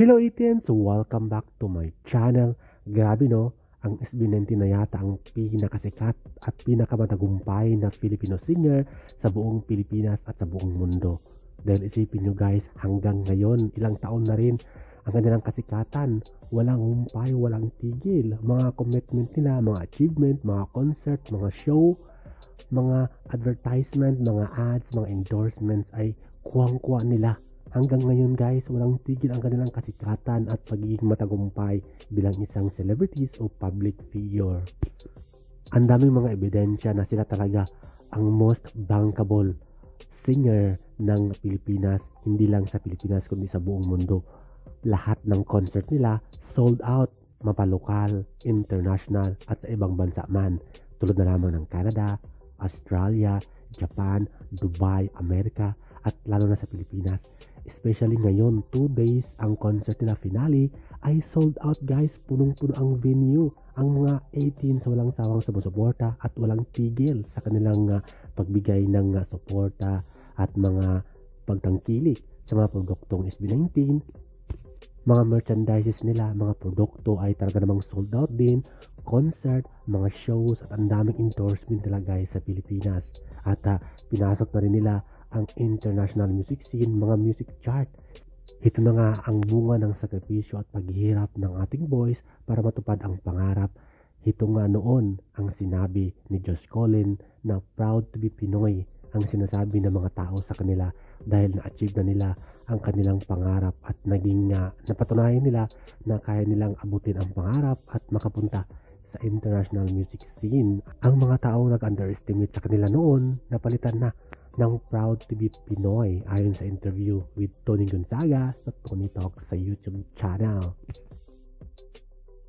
Hello Etienne! So welcome back to my channel. Grabe no, ang SB19 na yata ang pinakasikat at pinakamatagumpay na Filipino singer sa buong Pilipinas at sa buong mundo. Dahil isipin nyo guys, hanggang ngayon, ilang taon na rin ang kanilang kasikatan. Walang humpay, walang tigil. Mga commitment nila, mga achievement, mga concert, mga show, mga advertisement, mga ads, mga endorsements ay kuwang-kuwa nila. Hanggang ngayon guys, walang tigil ang kanilang kasikatan at pagiging matagumpay bilang isang celebrities o public figure. Ang daming mga ebidensya na sila talaga ang most bankable singer ng Pilipinas, hindi lang sa Pilipinas kundi sa buong mundo. Lahat ng concert nila sold out, mapalokal, international at sa ibang bansa man, tulad na lamang ng Canada, Australia, Japan, Dubai, Amerika at lalo na sa Pilipinas. Especially ngayon, 2 days ang concert nila finale ay sold out guys. Punong-puno ang venue. Ang mga 18 sa walang sawang sumusuporta at walang tigil sa kanilang pagbigay ng suporta at mga pagtangkilik sa mga produktong SB19. Mga merchandises nila, mga produkto ay talaga namang sold out din. Concert, mga shows at ang daming endorsement nila guys sa Pilipinas. At pinasok na rin nila ang international music scene, mga music chart. Ito na nga ang bunga ng sakripisyo at paghihirap ng ating boys para matupad ang pangarap. Ito nga noon ang sinabi ni Josh Collin na proud to be Pinoy ang sinasabi ng mga tao sa kanila dahil na-achieve na nila ang kanilang pangarap at naging napatunayan nila na kaya nilang abutin ang pangarap at makapunta sa international music scene. Ang mga tao nag-underestimate sa kanila noon, napalitan na ng proud to be Pinoy ayon sa interview with Tony Gonzaga sa Tony Talk sa YouTube channel.